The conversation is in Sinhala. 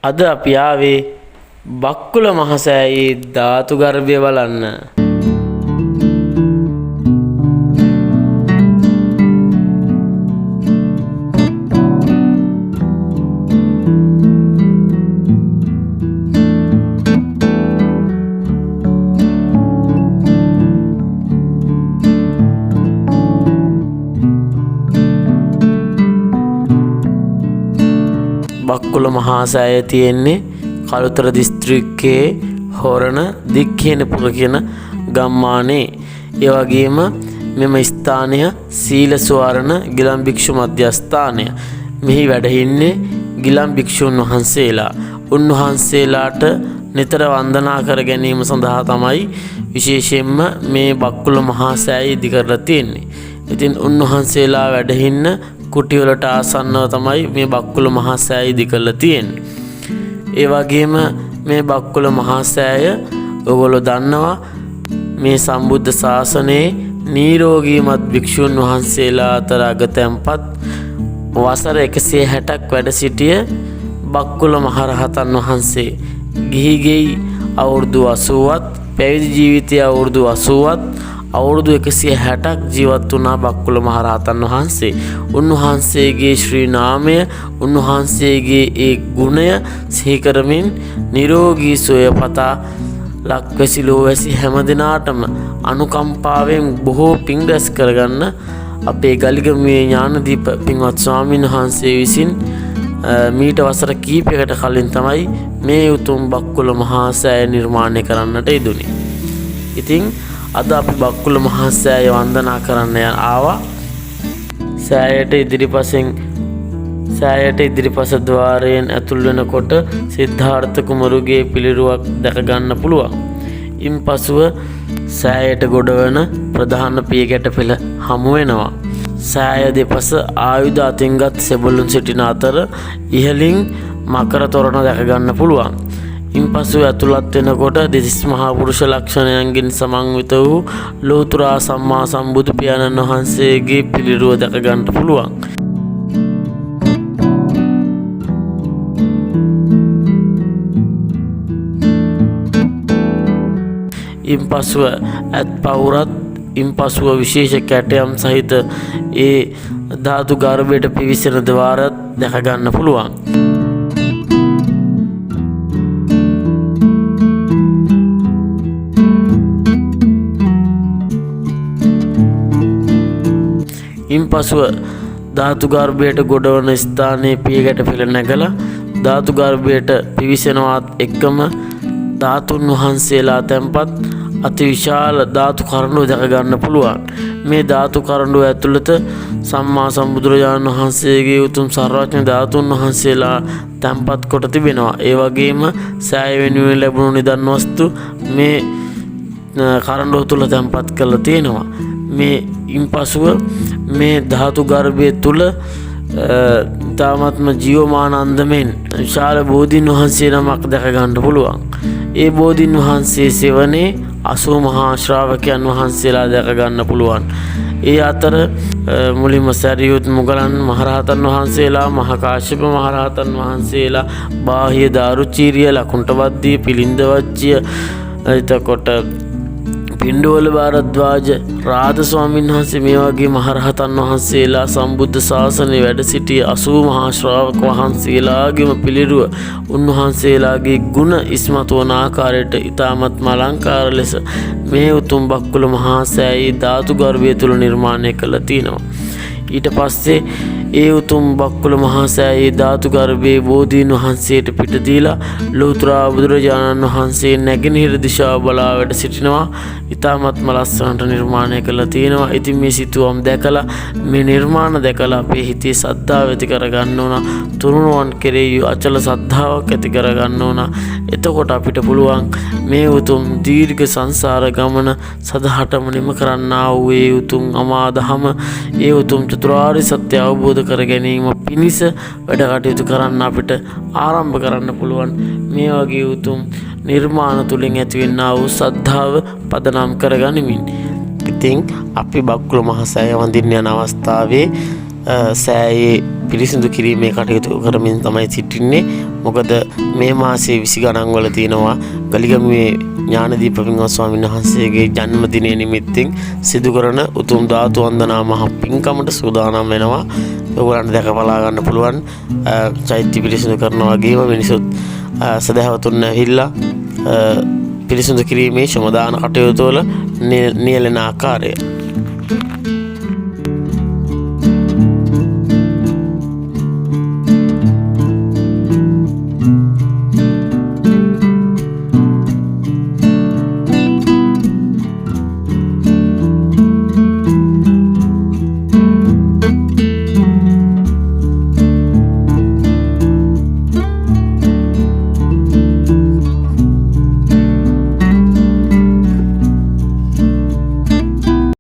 අද අපි ආවේ බක්කුල මහසෑයේ ධාතු ගර්භය බලන්න. බක්කුල මහසෑය තියෙන්නේ කළුතර දිස්ත්‍රික්කයේ හොරණ දික්කේනපුර කියන ගම්මානේ. ඒ වගේම මෙම ස්ථානය සීල ස්වරණ ගිලන් භික්ෂු මධ්‍යස්ථානය. මෙහි වැඩ ඉන්නේ ගිලන් භික්ෂුන් වහන්සේලා. උන්වහන්සේලාට නිතර වන්දනා කර ගැනීම සඳහා තමයි විශේෂයෙන්ම මේ බක්කුල මහසෑය ඉදි කරලා තියෙන්නේ. ඉතින් උන්වහන්සේලා වැඩ ඉන්න කුටිවලට ආසන්නව තමයි මේ බක්කුල මහසෑය ඉදි කරලා තියෙන්නේ. ඒ වගේම මේ බක්කුල මහසෑය ඔයගොල්ලෝ දන්නවා මේ සම්බුද්ධ ශාසනයේ නිරෝගීමත් භික්ෂුන් වහන්සේලා අතර අගතැන්පත් වසර 160ක් වැඩ සිටිය බක්කුල මහරහතන් වහන්සේ. ගිහිගෙයි අවුරුදු 80ත් පැවිදි ජීවිතය අවුරුදු 80ත් අවුරුදු 160ක් ජීවත් වුණා බක්කුල මහරහතන් වහන්සේ. උන්වහන්සේගේ ශ්‍රී නාමය, උන්වහන්සේගේ ඒ ගුණය සිහි කරමින් නිරෝගී සුවය පතා ලක්වැසි ලෝවැසි හැම දිනාටම අනුකම්පාවෙන් බොහෝ පින් රැස් කරගන්න අපේ ගලිගමුවේ ඥානදීප පින්වත් ස්වාමීන් වහන්සේ විසින් මීට වසර කීපයකට කලින් තමයි මේ උතුම් බක්කුල මහසෑය නිර්මාණය කරන්නට යෙදුනේ. ඉතින් අද අපි බක්කුල මහසෑය වන්දනා කරන්න ආවා. සෑයට ඉදිරිපස ద్వාරයෙන් ඇතුල් වෙනකොට සිද්ධාර්ථ කුමරුගේ පිළිරුවක් දැක ගන්න පුළුවන්. ඉන්පසුව සෑයට ගොඩවන ප්‍රධාන පියගැට පෙළ හමු වෙනවා. සෑය දෙපස ආයුධ අතින්ගත් සෙබළුන් සිටින අතර ඉහළින් මකර තොරණ දැක ගන්න පුළුවන්. ඉන්පසු ඇතුළත් වෙනකොට දෙතිස් මහා පුරුෂ ලක්ෂණයන්ගෙන් සමන්විත වූ ලෝතර සම්මා සම්බුදු පියාණන් වහන්සේගේ පිළිරුව දැක ගන්න පුළුවන්. ඉන්පසුව ඇත් පවුරත් ඉන්පසුව විශේෂ කැටයම් සහිත ඒ ධාතු ගර්භයට පිවිසෙන ద్వාරත් දැක ගන්න පුළුවන්. ඉන්පසුව ධාතු ගර්භයට ගොඩවන ස්ථානයේ පියගැට පෙළ නැගලා ධාතු ගර්භයට පිවිසෙනවත් එක්කම ධාතුන් වහන්සේලා තැන්පත් අතිවිශාල ධාතු කරඬුව දැක ගන්න පුළුවන්. මේ ධාතු කරඬුව ඇතුළත සම්මා සම්බුදුරජාණන් වහන්සේගේ උතුම් සර්වඥ ධාතුන් වහන්සේලා තැන්පත් කොට තිබෙනවා. ඒ වගේම සෑය වෙනුවෙන් ලැබුණු නිදන් වස්තු මේ කරඬුව තුල තැන්පත් කරලා තියෙනවා. මේ ඉන්පසුව මේ ධාතු ගර්භය තුල තාමත්ම ජීවමාන අන්දමෙන් විශාල බෝධීන් වහන්සේ නමක් දැක ගන්න පුළුවන්. ඒ බෝධීන් වහන්සේ සෙවණේ 80 මහා ශ්‍රාවකයන් වහන්සේලා දැක ගන්න පුළුවන්. ඒ අතර මුලින්ම සරියුත් මුගලන් මහරහතන් වහන්සේලා, මහා කාශ්‍යප මහරහතන් වහන්සේලා, බාහ්‍ය දාරුචීරිය, ලකුණ්ඨවද්දී, පිළින්දවච්චිය, එතකොට පිණ්ඩෝල භාරද්වාජ, රාධ ස්වාමීන් වහන්සේ මේ වගේ මහරහතන් වහන්සේලා සම්බුද්ධ ශාසනයේ වැඩ සිටි 80 මහා ශ්‍රාවක වහන්සේලාගේම පිළිරුව උන්වහන්සේලාගේ ගුණ ඉස්මතු වන ආකාරයට ඉතාමත් අලංකාර ලෙස මේ උතුම් බක්කුල මහසෑය ධාතු ගර්භය තුල නිර්මාණය කළ තිනවා. ඊට පස්සේ ඒ උතුම් බක්කුල මහසෑය ධාතු ගර්භයේ බෝධීන් වහන්සේට පිට දීලා ලෝතර බුදුරජාණන් වහන්සේ නැගෙනහිර දිශාව බලා වැඩ සිටිනවා. ඉතාමත්ම ලස්සනට නිර්මාණය කළා තියෙනවා. ඉතින් මේ සිතුවම් දැකලා මේ නිර්මාණ දැකලා අපේ හිතේ සද්ධාව ඇති කරගන්න ඕන. තුනුරුවන් කෙරෙහි අචල සද්ධාාවක් ඇති කරගන්න ඕන. එතකොට අපිට පුළුවන් මේ උතුම් දීර්ඝ සංසාර ගමන සදහටම නිම කරන්නා වූ ඒ උතුම් අමා දහම, ඒ උතුම් චතුරාර්ය සත්‍ය අවබෝධ කර ගැනීම පිණිස වැඩ කටයුතු කරන්න අපිට ආරම්භ කරන්න පුළුවන්. මේ වගේ උතුම් නිර්මාණ තුලින් ඇතිවෙනා වූ සද්ධාව පදනම් කරගනිමින් ඉතින් අපි බක්කුල මහසෑය වඳින්න යන අවස්ථාවේ සෑයේ පිරිසිදු කිරීමේ කටයුතු කරමින් තමයි සිටින්නේ. මොකද මේ මාසයේ 20 ගණන් වල තියෙනවා ගලිගමුවේ ඥානදීප පින්වත් ස්වාමීන් වහන්සේගේ ජන්මදිනය නිමිත්තෙන් සිදු කරන උතුම් ධාතු වන්දනා මහ පින්කමට සූදානම් වෙනවා. ඔයගොල්ලන්ට දැකබලා ගන්න පුළුවන් චෛත්‍ය පිරිසිදු කරනවා වගේම මිනිසුත් සදහවතුන් ඇවිල්ලා පිරිසිදු කිරීමේ ශ්‍රමදාන කටයුතු වල නියැලෙන ආකාරය